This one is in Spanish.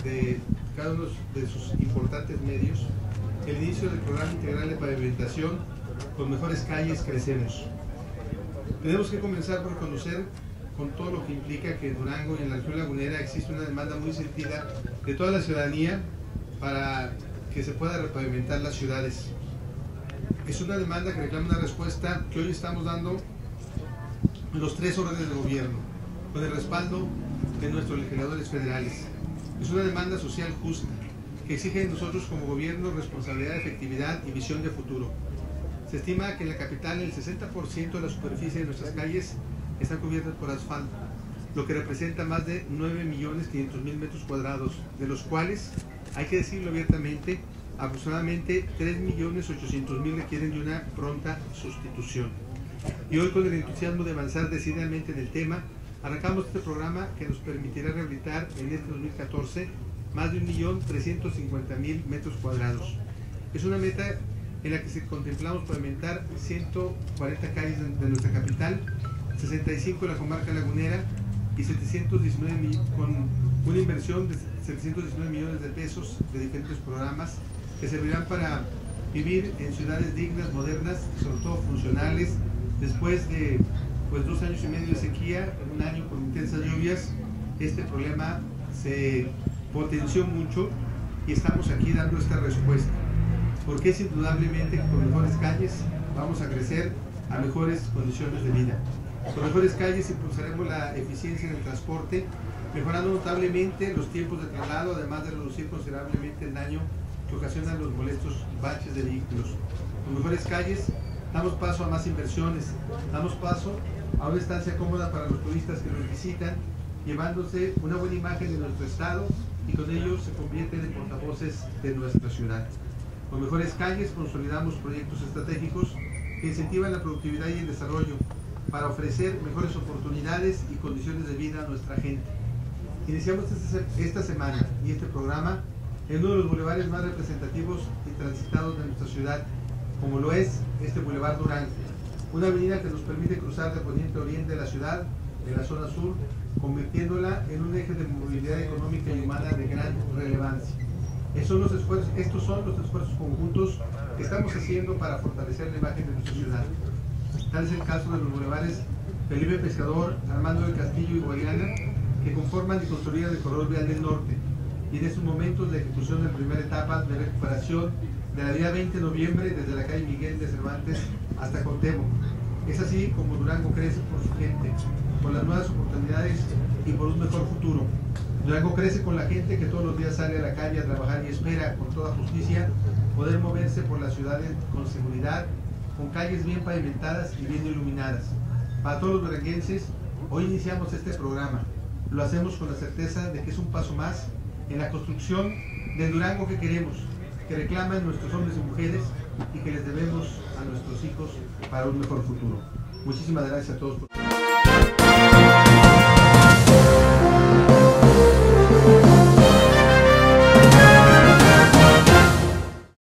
de cada uno de sus importantes medios el inicio del programa integral de pavimentación Con Mejores Calles Crecemos. Tenemos que comenzar por conocer con todo lo que implica que en Durango y en la región lagunera existe una demanda muy sentida de toda la ciudadanía para que se pueda repavimentar las ciudades. Es una demanda que reclama una respuesta que hoy estamos dando los tres órdenes de gobierno, con el respaldo de nuestros legisladores federales. Es una demanda social justa, que exige de nosotros como gobierno responsabilidad, efectividad y visión de futuro. Se estima que en la capital el 60% de la superficie de nuestras calles está cubierta por asfalto, lo que representa más de 9.500.000 metros cuadrados, de los cuales, hay que decirlo abiertamente, aproximadamente 3.800.000 requieren de una pronta sustitución. Y hoy, con el entusiasmo de avanzar decididamente en el tema, arrancamos este programa que nos permitirá rehabilitar en este 2014 más de 1.350.000 metros cuadrados. Es una meta en la que contemplamos pavimentar 140 calles de nuestra capital, 65 en la comarca lagunera y 719 con una inversión de 719 millones de pesos de diferentes programas que servirán para vivir en ciudades dignas, modernas, sobre todo funcionales. Después de 2 años y medio de sequía, en un año con intensas lluvias, este problema se potenció mucho y estamos aquí dando esta respuesta, porque es indudablemente que con mejores calles vamos a crecer a mejores condiciones de vida. Con mejores calles impulsaremos la eficiencia en el transporte, mejorando notablemente los tiempos de traslado, además de reducir considerablemente el daño que ocasionan los molestos baches de vehículos. Con mejores calles damos paso a más inversiones, damos paso a una estancia cómoda para los turistas que nos visitan, llevándose una buena imagen de nuestro estado y con ello se convierten en portavoces de nuestra ciudad. Con mejores calles consolidamos proyectos estratégicos que incentivan la productividad y el desarrollo para ofrecer mejores oportunidades y condiciones de vida a nuestra gente. Iniciamos esta semana y este programa en uno de los bulevares más representativos y transitados de nuestra ciudad, como lo es este Boulevard Durango, una avenida que nos permite cruzar de poniente a oriente de la ciudad, de la zona sur, convirtiéndola en un eje de movilidad económica y humana de gran relevancia. Estos son los esfuerzos conjuntos que estamos haciendo para fortalecer la imagen de nuestra ciudad. Tal es el caso de los bulevares Felipe Pescador, Armando del Castillo y Guadiana, que conforman y consolidan el corredor vial del norte, y en estos momentos la ejecución de la primera etapa de recuperación de la vía 20 de noviembre desde la calle Miguel de Cervantes hasta Cuauhtémoc. Es así como Durango crece por su gente, por las nuevas oportunidades y por un mejor futuro. Durango crece con la gente que todos los días sale a la calle a trabajar y espera con toda justicia poder moverse por las ciudades con seguridad, con calles bien pavimentadas y bien iluminadas. Para todos los duranguenses, hoy iniciamos este programa. Lo hacemos con la certeza de que es un paso más en la construcción del Durango que queremos, que reclaman nuestros hombres y mujeres y que les debemos a nuestros hijos para un mejor futuro. Muchísimas gracias a todos por...